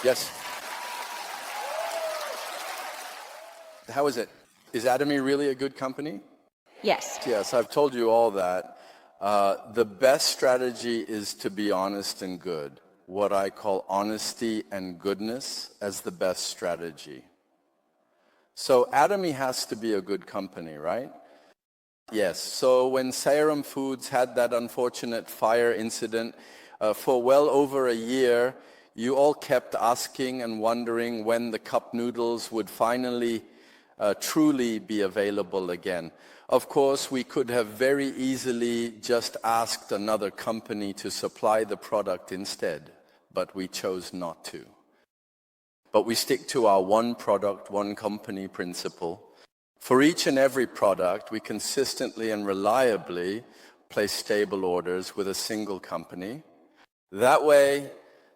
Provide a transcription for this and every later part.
Yes. How is it? Is Atomy really a good company? Yes. Yes, I've told you all that. The best strategy is to be honest and good. What I call honesty and goodness as the best strategy. So Atomy has to be a good company, right? Yes. So when Serum Foods had that unfortunate fire incident, for well over a year, you all kept asking and wondering when the cup noodles would finally truly be available again. Of course, we could have very easily just asked another company to supply the product instead, but we chose not to. But we stick to our one product, one company principle. For each and every product, we consistently and reliably place stable orders with a single company. That way,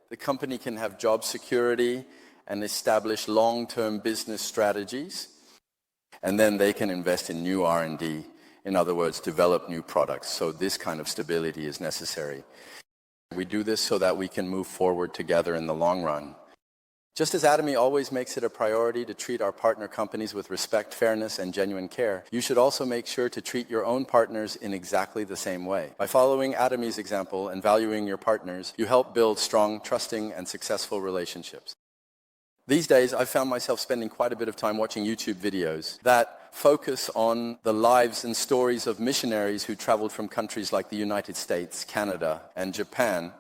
the company can have job security and establish long-term business strategies. And then they can invest in new R&D, in other words, develop new products. So this kind of stability is necessary. We do this so that we can move forward together in the long run. Just as Atomy always makes it a priority to treat our partner companies with respect, fairness, and genuine care, you should also make sure to treat your own partners in exactly the same way. By following Atomy's example and valuing your partners, you help build strong, trusting, and successful relationships. These days, I've found myself spending quite a bit of time watching YouTube videos that focus on the lives and stories of missionaries who traveled from countries like the United States, Canada, and Japan.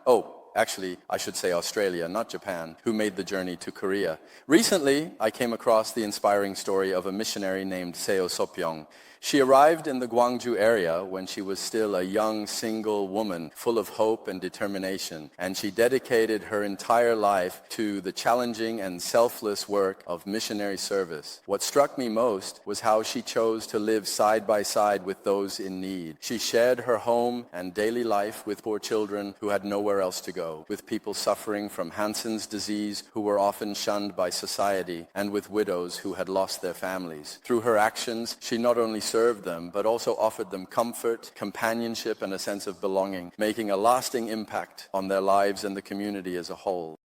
Actually, I should say Australia, not Japan, who made the journey to Korea. Recently, I came across the inspiring story of a missionary named Seo Sopyong. She arrived in the Gwangju area when she was still a young, single woman, full of hope and determination, and she dedicated her entire life to the challenging and selfless work of missionary service. What struck me most was how she chose to live side by side with those in need. She shared her home and daily life with poor children who had nowhere else to go, with people suffering from Hansen's disease who were often shunned by society, and with widows who had lost their families. Through her actions, she not only served them, but also offered them comfort, companionship, and a sense of belonging, making a lasting impact on their lives and the community as a whole.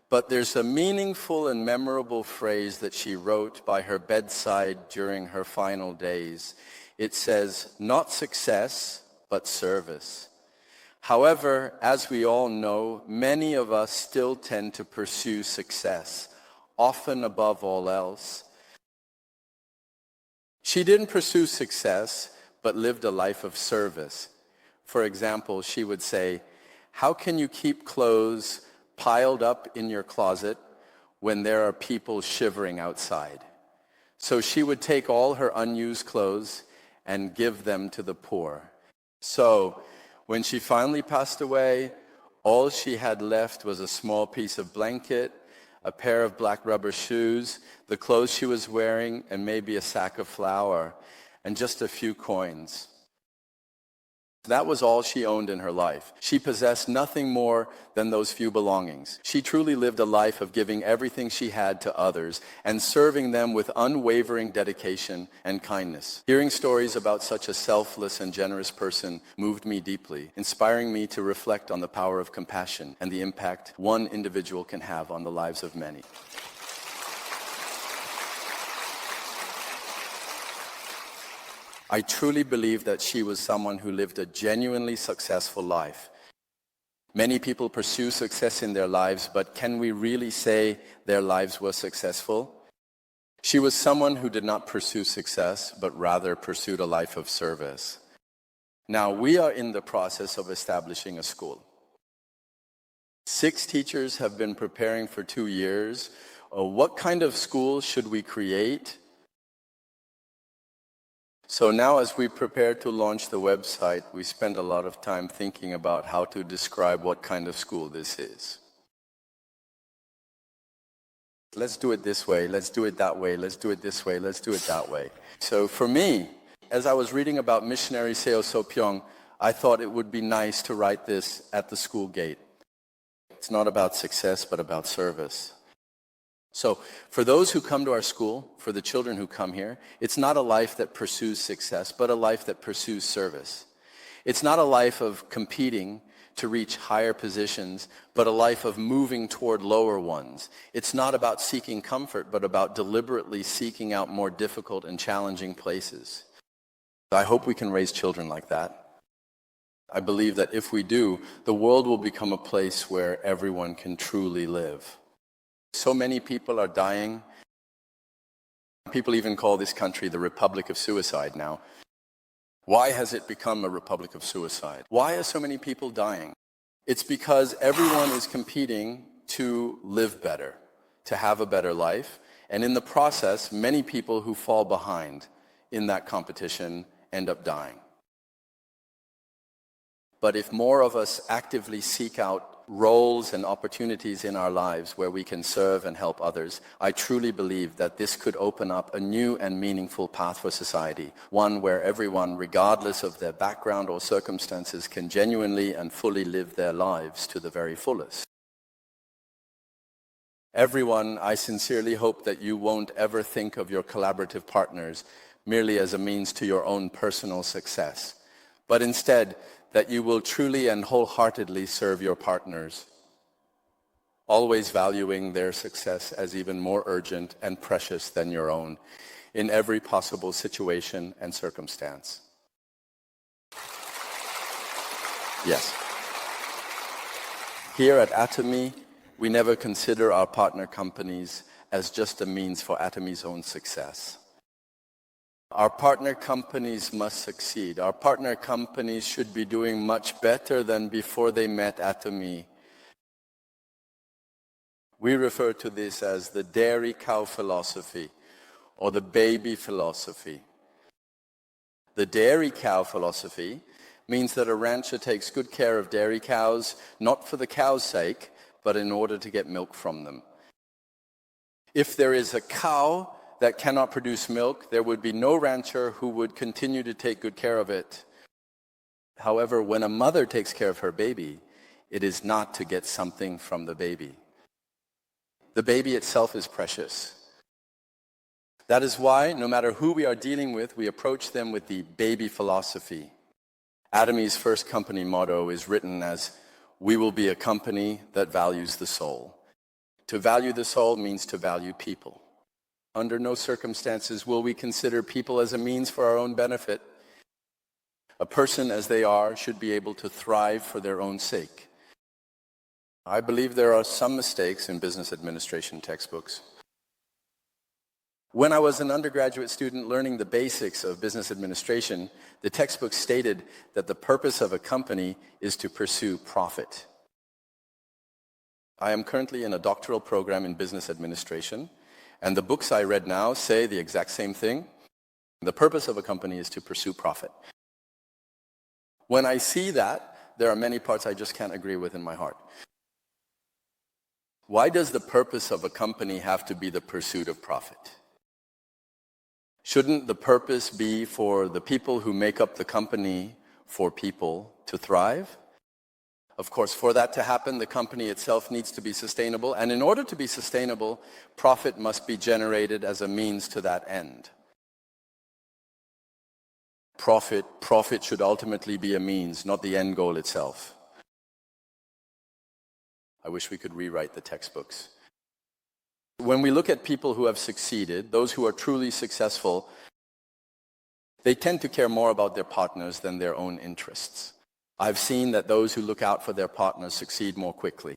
But there's a meaningful and memorable phrase that she wrote by her bedside during her final days. It says, "Not success, but service." However, as we all know, many of us still tend to pursue success, often above all else. She didn't pursue success, but lived a life of service. For example, she would say, "How can you keep clothes piled up in your closet when there are people shivering outside?" So she would take all her unused clothes and give them to the poor. So when she finally passed away, all she had left was a small piece of blanket, a pair of black rubber shoes, the clothes she was wearing, and maybe a sack of flour, and just a few coins. That was all she owned in her life. She possessed nothing more than those few belongings. She truly lived a life of giving everything she had to others and serving them with unwavering dedication and kindness. Hearing stories about such a selfless and generous person moved me deeply, inspiring me to reflect on the power of compassion and the impact one individual can have on the lives of many. I truly believe that she was someone who lived a genuinely successful life. Many people pursue success in their lives, but can we really say their lives were successful? She was someone who did not pursue success, but rather pursued a life of service. Now, we are in the process of establishing a school. 6 teachers have been preparing for 2 years. What kind of school should we create? So now as we prepare to launch the website, we spend a lot of time thinking about how to describe what kind of school this is. Let's do it this way, let's do it that way, let's do it this way, let's do it that way. So for me, as I was reading about missionary Seo Sopyong, I thought it would be nice to write this at the school gate. It's not about success, but about service. So for those who come to our school, for the children who come here, it's not a life that pursues success, but a life that pursues service. It's not a life of competing to reach higher positions, but a life of moving toward lower ones. It's not about seeking comfort, but about deliberately seeking out more difficult and challenging places. I hope we can raise children like that. I believe that if we do, the world will become a place where everyone can truly live. So many people are dying. People even call this country the Republic of Suicide now. Why has it become a Republic of Suicide? Why are so many people dying? It's because everyone is competing to live better, to have a better life, and in the process, many people who fall behind in that competition end up dying. But if more of us actively seek out roles and opportunities in our lives where we can serve and help others, I truly believe that this could open up a new and meaningful path for society, one where everyone, regardless of their background or circumstances, can genuinely and fully live their lives to the very fullest. Everyone, I sincerely hope that you won't ever think of your collaborative partners merely as a means to your own personal success, but instead that you will truly and wholeheartedly serve your partners, always valuing their success as even more urgent and precious than your own in every possible situation and circumstance. Yes. Here at Atomy, we never consider our partner companies as just a means for Atomy's own success. Our partner companies must succeed. Our partner companies should be doing much better than before they met Atomy. We refer to this as the dairy cow philosophy or the baby philosophy. The dairy cow philosophy means that a rancher takes good care of dairy cows, not for the cow's sake, but in order to get milk from them. If there is a cow that cannot produce milk, there would be no rancher who would continue to take good care of it. However, when a mother takes care of her baby, it is not to get something from the baby. The baby itself is precious. That is why, no matter who we are dealing with, we approach them with the baby philosophy. Atomy's first company motto is written as, "We will be a company that values the soul." To value the soul means to value people. Under no circumstances will we consider people as a means for our own benefit. A person as they are should be able to thrive for their own sake. I believe there are some mistakes in business administration textbooks. When I was an undergraduate student learning the basics of business administration, the textbook stated that the purpose of a company is to pursue profit. I am currently in a doctoral program in business administration, and the books I read now say the exact same thing. The purpose of a company is to pursue profit. When I see that, there are many parts I just can't agree with in my heart. Why does the purpose of a company have to be the pursuit of profit? Shouldn't the purpose be for the people who make up the company, for people to thrive? Of course, for that to happen, the company itself needs to be sustainable, and in order to be sustainable, profit must be generated as a means to that end. Profit should ultimately be a means, not the end goal itself. I wish we could rewrite the textbooks. When we look at people who have succeeded, those who are truly successful, they tend to care more about their partners than their own interests. I've seen that those who look out for their partners succeed more quickly.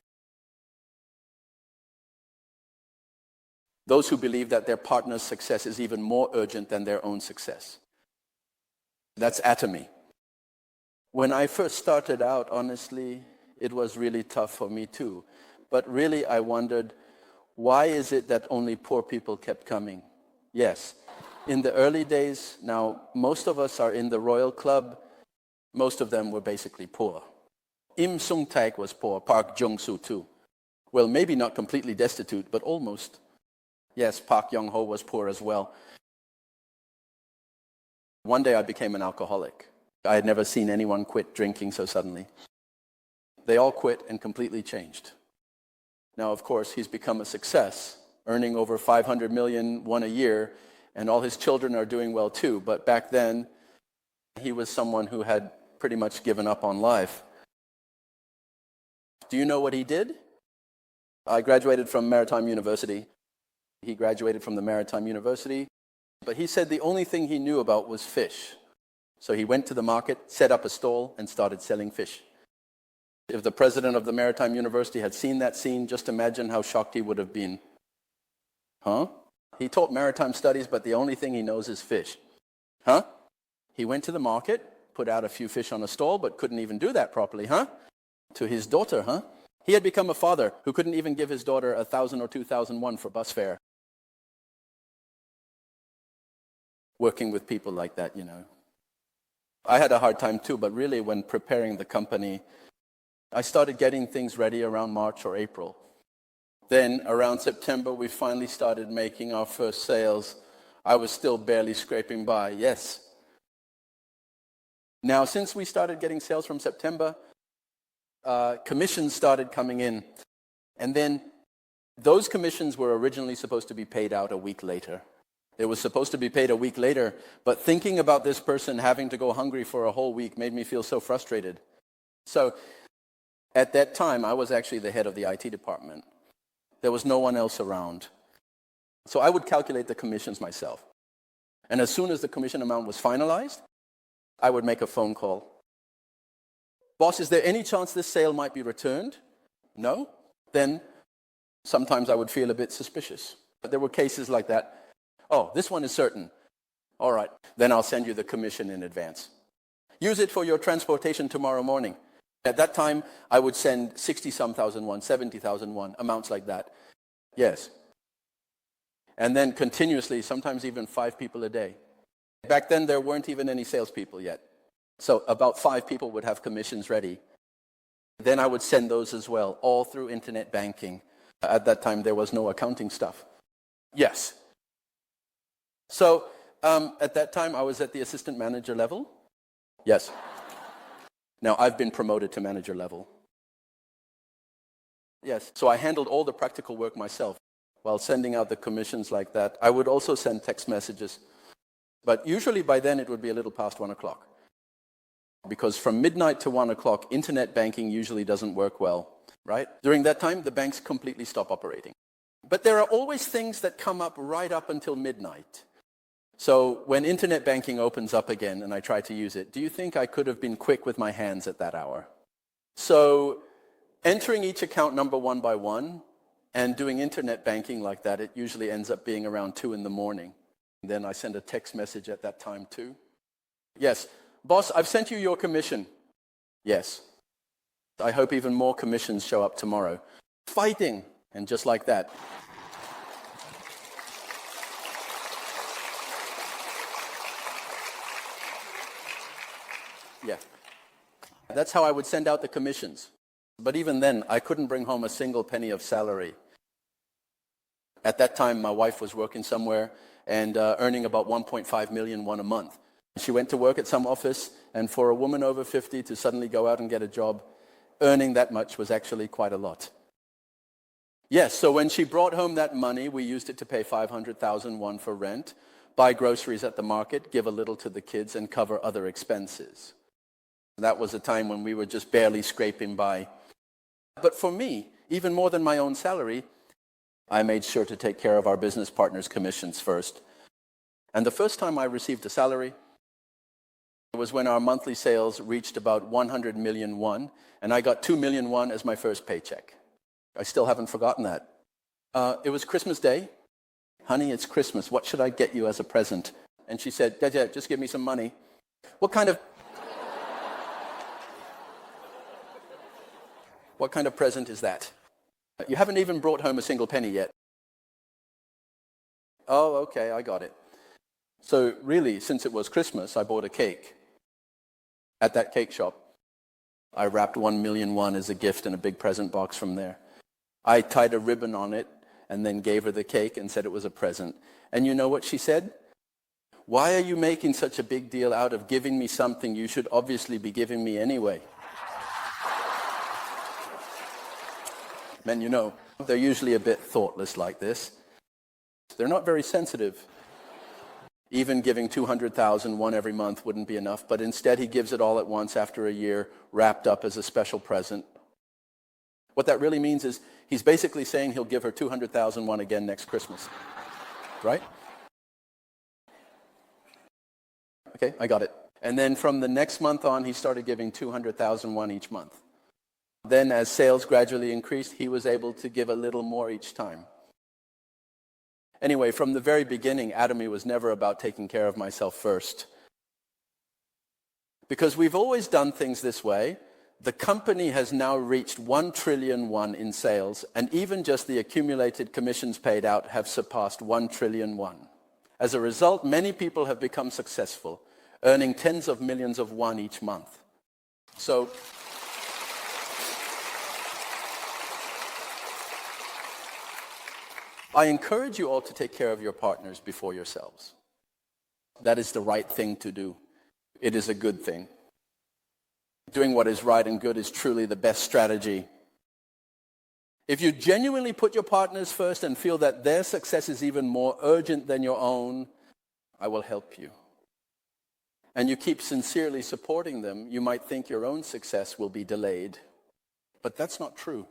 Those who believe that their partner's success is even more urgent than their own success. That's Atomy. When I first started out, honestly, it was really tough for me too. But really, I wondered, why is it that only poor people kept coming? Yes, in the early days, now most of us are in the Royal Club. Most of them were basically poor. Im Sung Taek was poor, Park Jong-soo too. Well, maybe not completely destitute, but almost. Yes, Park Yong-ho was poor as well. One day I became an alcoholic. I had never seen anyone quit drinking so suddenly. They all quit and completely changed. Now, of course, he's become a success, earning over 500 million won a year, and all his children are doing well too. But back then, he was someone who had pretty much given up on life. Do you know what he did? I graduated from Maritime University. He graduated from the Maritime University, but he said the only thing he knew about was fish. So he went to the market, set up a stall, and started selling fish. If the president of the Maritime University had seen that scene, just imagine how shocked he would have been. Huh? He taught maritime studies, but the only thing he knows is fish. Huh? He went to the market, put out a few fish on a stall, but couldn't even do that properly, huh? To his daughter, huh? He had become a father who couldn't even give his daughter 1,000 or 2,001 for bus fare. Working with people like that, you know. I had a hard time too, but really when preparing the company, I started getting things ready around March or April. Then around September, we finally started making our first sales. I was still barely scraping by, yes. Now, since we started getting sales from September, commissions started coming in. And then those commissions were originally supposed to be paid out a week later. It was supposed to be paid a week later, but thinking about this person having to go hungry for a whole week made me feel so frustrated. So at that time, I was actually the head of the IT department. There was no one else around. So I would calculate the commissions myself. And as soon as the commission amount was finalized, I would make a phone call. Boss, is there any chance this sale might be returned? No? Then sometimes I would feel a bit suspicious. But there were cases like that. Oh, this one is certain. All right, then I'll send you the commission in advance. Use it for your transportation tomorrow morning. At that time, I would send 60-some thousand won, 70,000 won, amounts like that. Yes. And then continuously, sometimes even 5 people a day. Back then, there weren't even any salespeople yet. So about 5 people would have commissions ready. Then I would send those as well, all through internet banking. At that time, there was no accounting stuff. Yes. So at that time, I was at the assistant manager level. Yes. Now, I've been promoted to manager level. Yes. So I handled all the practical work myself while sending out the commissions like that. I would also send text messages. But usually by then, it would be a little past 1 o'clock. Because from midnight to 1 o'clock, internet banking usually doesn't work well, right? During that time, the banks completely stop operating. But there are always things that come up right up until midnight. So when internet banking opens up again and I try to use it, do you think I could have been quick with my hands at that hour? So entering each account number one by one and doing internet banking like that, it usually ends up being around 2 in the morning. And then I send a text message at that time too. Yes, boss, I've sent you your commission. Yes. I hope even more commissions show up tomorrow. Fighting, and just like that. Yeah. That's how I would send out the commissions. But even then, I couldn't bring home a single penny of salary. At that time, my wife was working somewhere and earning about 1.5 million won a month. She went to work at some office, and for a woman over 50 to suddenly go out and get a job, earning that much was actually quite a lot. Yes, so when she brought home that money, we used it to pay 500,000 won for rent, buy groceries at the market, give a little to the kids, and cover other expenses. That was a time when we were just barely scraping by. But for me, even more than my own salary, I made sure to take care of our business partners' commissions first. And the first time I received a salary was when our monthly sales reached about 100 million won, and I got 2 million won as my first paycheck. I still haven't forgotten that. It was Christmas Day. Honey, it's Christmas. What should I get you as a present? And she said, Dad, just give me some money. What kind of present is that? You haven't even brought home a single penny yet. Oh, okay, I got it. So really, since it was Christmas, I bought a cake at that cake shop. I wrapped 1 million won as a gift in a big present box from there. I tied a ribbon on it and then gave her the cake and said it was a present. And you know what she said? Why are you making such a big deal out of giving me something you should obviously be giving me anyway? Men, you know, they're usually a bit thoughtless like this. They're not very sensitive. Even giving 200,000 won every month wouldn't be enough, but instead he gives it all at once after a year, wrapped up as a special present. What that really means is he's basically saying he'll give her 200,000 won again next Christmas. Right? Okay, I got it. And then from the next month on, he started giving 200,000 won each month. Then as sales gradually increased, he was able to give a little more each time. Anyway, from the very beginning, Atomy was never about taking care of myself first. Because we've always done things this way, the company has now reached 1 trillion won in sales, and even just the accumulated commissions paid out have surpassed 1 trillion won. As a result, many people have become successful, earning tens of millions of won each month. So, I encourage you all to take care of your partners before yourselves. That is the right thing to do. It is a good thing. Doing what is right and good is truly the best strategy. If you genuinely put your partners first and feel that their success is even more urgent than your own, I will help you. And you keep sincerely supporting them, you might think your own success will be delayed. But that's not true.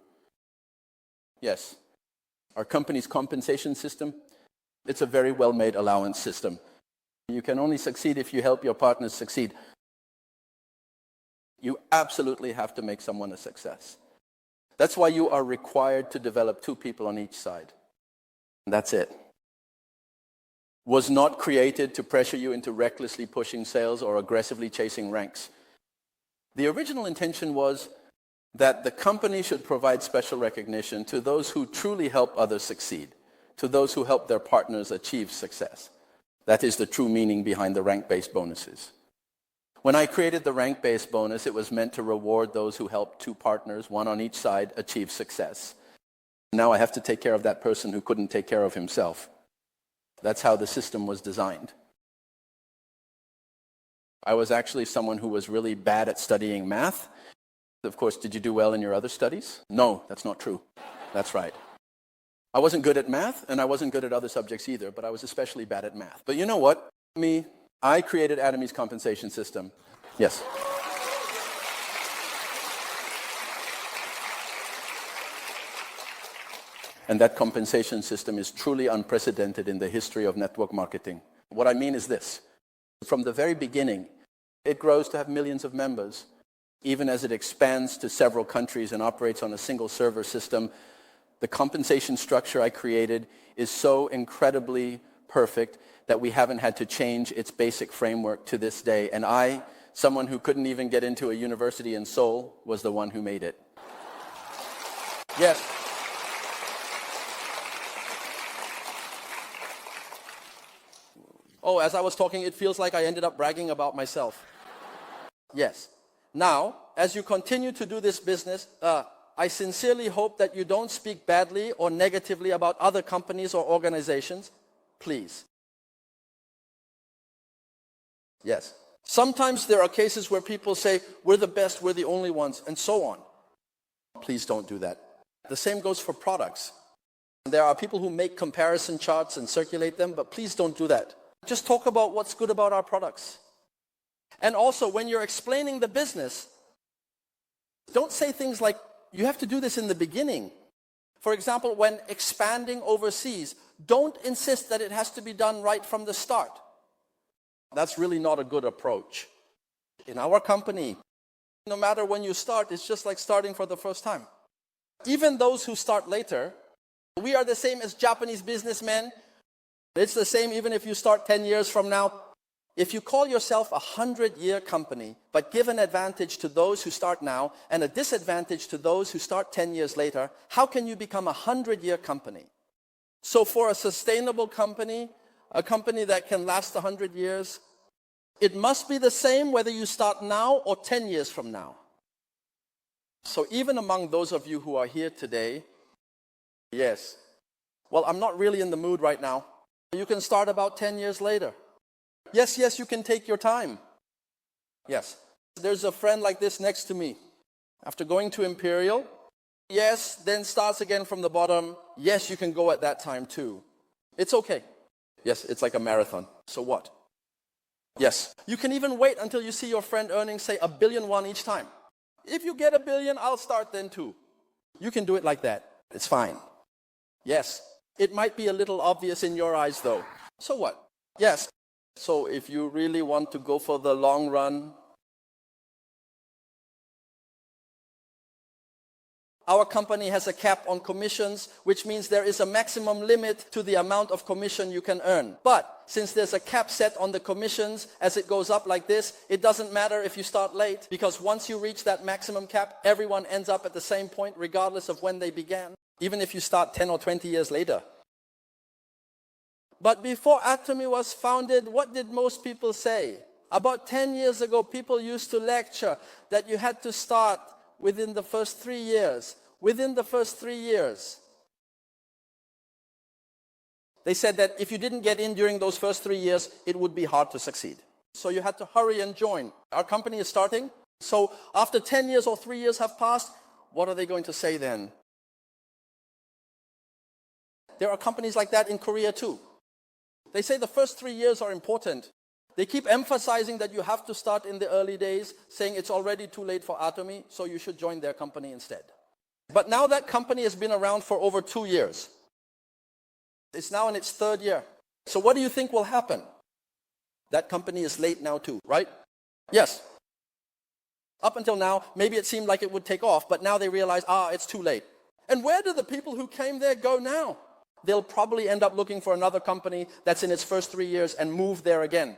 Yes. Our company's compensation system, it's a very well-made allowance system. You can only succeed if you help your partners succeed. You absolutely have to make someone a success. That's why you are required to develop 2 people on each side. That's it. Was not created to pressure you into recklessly pushing sales or aggressively chasing ranks. The original intention was that the company should provide special recognition to those who truly help others succeed, to those who help their partners achieve success. That is the true meaning behind the rank-based bonuses. When I created the rank-based bonus, it was meant to reward those who helped 2 partners, 1 on each side, achieve success. Now I have to take care of that person who couldn't take care of himself. That's how the system was designed. I was actually someone who was really bad at studying math. Of course, did you do well in your other studies? No, that's not true. That's right. I wasn't good at math, and I wasn't good at other subjects either, but I was especially bad at math. But you know what? I created Atomy's compensation system. Yes. And that compensation system is truly unprecedented in the history of network marketing. What I mean is this. From the very beginning, it grows to have millions of members. Even as it expands to several countries and operates on a single server system, the compensation structure I created is so incredibly perfect that we haven't had to change its basic framework to this day. And I, someone who couldn't even get into a university in Seoul, was the one who made it. Yes. Oh, as I was talking, it feels like I ended up bragging about myself. Yes. Now, as you continue to do this business, I sincerely hope that you don't speak badly or negatively about other companies or organizations. Please. Yes. Sometimes there are cases where people say, we're the best, we're the only ones, and so on. Please don't do that. The same goes for products. There are people who make comparison charts and circulate them, but please don't do that. Just talk about what's good about our products. And also, when you're explaining the business, don't say things like, you have to do this in the beginning. For example, when expanding overseas, don't insist that it has to be done right from the start. That's really not a good approach. In our company, no matter when you start, it's just like starting for the first time. Even those who start later, we are the same as Japanese businessmen. It's the same even if you start 10 years from now. If you call yourself a 100-year company, but give an advantage to those who start now and a disadvantage to those who start 10 years later, how can you become a 100-year company? So for a sustainable company, a company that can last 100 years, it must be the same whether you start now or 10 years from now. So even among those of you who are here today, yes, well, I'm not really in the mood right now. You can start about 10 years later. Yes, you can take your time. Yes. There's a friend like this next to me. After going to Imperial, yes, then starts again from the bottom. Yes, you can go at that time too. It's okay. Yes, it's like a marathon. So what? Yes. You can even wait until you see your friend earning, say, 1 billion won each time. If you get 1 billion, I'll start then too. You can do it like that. It's fine. Yes. It might be a little obvious in your eyes, though. So what? Yes. So if you really want to go for the long run, our company has a cap on commissions, which means there is a maximum limit to the amount of commission you can earn. But since there's a cap set on the commissions, as it goes up like this, it doesn't matter if you start late, because once you reach that maximum cap, everyone ends up at the same point regardless of when they began, even if you start 10 or 20 years later. But before Atomy was founded, what did most people say? About 10 years ago, people used to lecture that you had to start within the first 3 years. Within the first 3 years. They said that if you didn't get in during those first 3 years, it would be hard to succeed. So you had to hurry and join. Our company is starting. So after 10 years or 3 years have passed, what are they going to say then? There are companies like that in Korea too. They say the first 3 years are important. They keep emphasizing that you have to start in the early days, saying it's already too late for Atomy, so you should join their company instead. But now that company has been around for over 2 years. It's now in its 3rd year. So what do you think will happen? That company is late now too, right? Yes. Up until now, maybe it seemed like it would take off, but now they realize, it's too late. And where do the people who came there go now? They'll probably end up looking for another company that's in its first 3 years and move there again.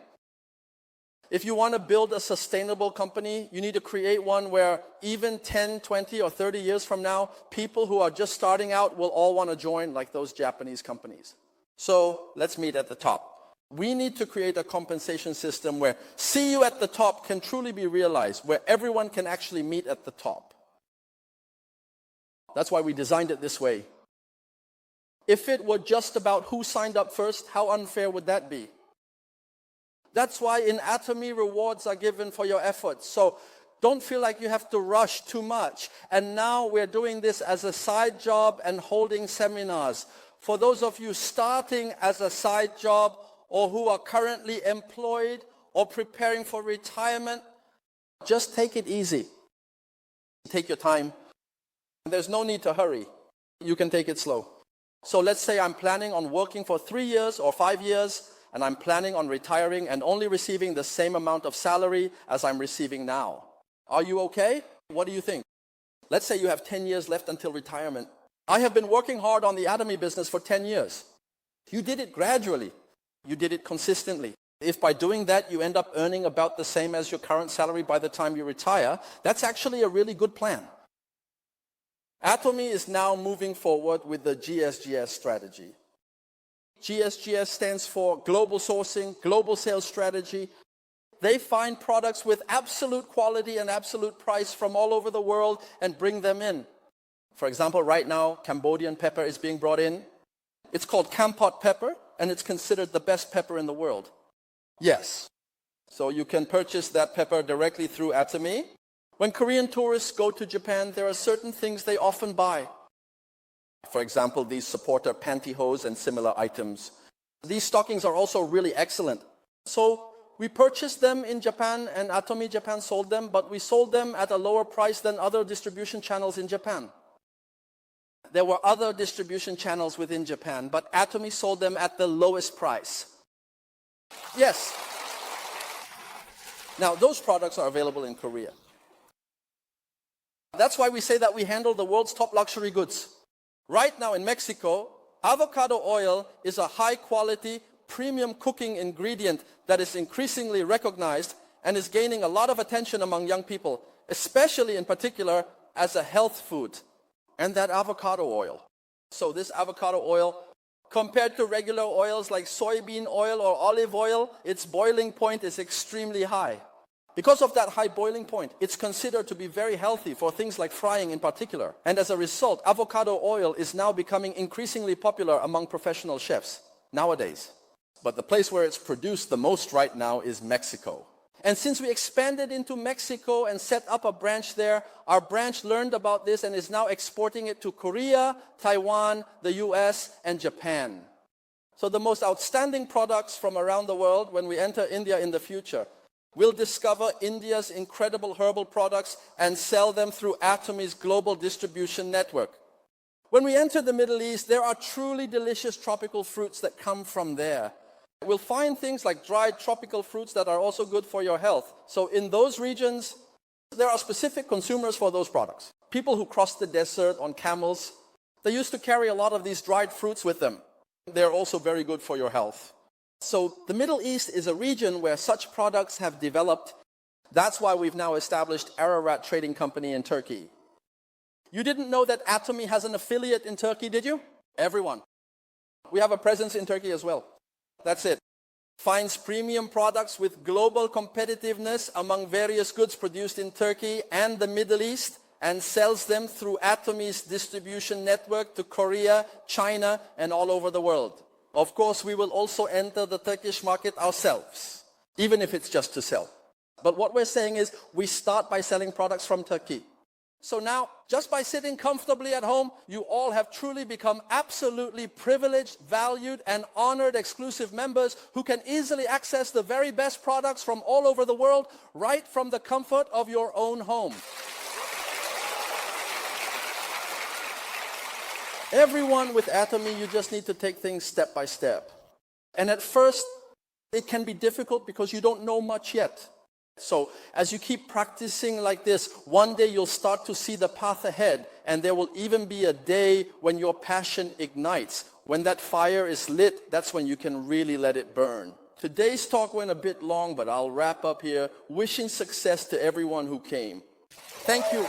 If you want to build a sustainable company, you need to create one where even 10, 20, or 30 years from now, people who are just starting out will all want to join, like those Japanese companies. So let's meet at the top. We need to create a compensation system where see you at the top can truly be realized, where everyone can actually meet at the top. That's why we designed it this way. If it were just about who signed up first, how unfair would that be? That's why in Atomy, rewards are given for your efforts. So don't feel like you have to rush too much. And now we're doing this as a side job and holding seminars. For those of you starting as a side job or who are currently employed or preparing for retirement, just take it easy. Take your time. There's no need to hurry. You can take it slow. So let's say I'm planning on working for 3 years or 5 years, and I'm planning on retiring and only receiving the same amount of salary as I'm receiving now. Are you okay? What do you think? Let's say you have 10 years left until retirement. I have been working hard on the Atomy business for 10 years. You did it gradually. You did it consistently. If by doing that you end up earning about the same as your current salary by the time you retire, that's actually a really good plan. Atomy is now moving forward with the GSGS strategy. GSGS stands for Global Sourcing, Global Sales Strategy. They find products with absolute quality and absolute price from all over the world and bring them in. For example, right now, Cambodian pepper is being brought in. It's called Kampot pepper, and it's considered the best pepper in the world. Yes. So you can purchase that pepper directly through Atomy. When Korean tourists go to Japan, there are certain things they often buy. For example, these supporter pantyhose and similar items. These stockings are also really excellent. So we purchased them in Japan, and Atomy Japan sold them, but we sold them at a lower price than other distribution channels in Japan. There were other distribution channels within Japan, but Atomy sold them at the lowest price. Yes. Now, those products are available in Korea. That's why we say that we handle the world's top luxury goods. Right now in Mexico, avocado oil is a high-quality, premium cooking ingredient that is increasingly recognized and is gaining a lot of attention among young people, especially in particular as a health food, and that avocado oil. So this avocado oil, compared to regular oils like soybean oil or olive oil, its boiling point is extremely high. Because of that high boiling point, it's considered to be very healthy for things like frying in particular. And as a result, avocado oil is now becoming increasingly popular among professional chefs nowadays. But the place where it's produced the most right now is Mexico. And since we expanded into Mexico and set up a branch there, our branch learned about this and is now exporting it to Korea, Taiwan, the US, and Japan. So the most outstanding products from around the world when we enter India in the future We'll discover India's incredible herbal products and sell them through Atomy's global distribution network. When we enter the Middle East, there are truly delicious tropical fruits that come from there. We'll find things like dried tropical fruits that are also good for your health. So in those regions, there are specific consumers for those products. People who cross the desert on camels, they used to carry a lot of these dried fruits with them. They're also very good for your health. So the Middle East is a region where such products have developed. That's why we've now established Ararat Trading Company in Turkey. You didn't know that Atomy has an affiliate in Turkey, did you? Everyone. We have a presence in Turkey as well. That's it. Finds premium products with global competitiveness among various goods produced in Turkey and the Middle East and sells them through Atomy's distribution network to Korea, China, and all over the world. Of course, we will also enter the Turkish market ourselves, even if it's just to sell. But what we're saying is we start by selling products from Turkey. So now, just by sitting comfortably at home, you all have truly become absolutely privileged, valued, and honored exclusive members who can easily access the very best products from all over the world right from the comfort of your own home. Everyone with Atomy, you just need to take things step by step. And at first, it can be difficult because you don't know much yet. So as you keep practicing like this, one day you'll start to see the path ahead, and there will even be a day when your passion ignites. When that fire is lit, that's when you can really let it burn. Today's talk went a bit long, but I'll wrap up here, wishing success to everyone who came. Thank you.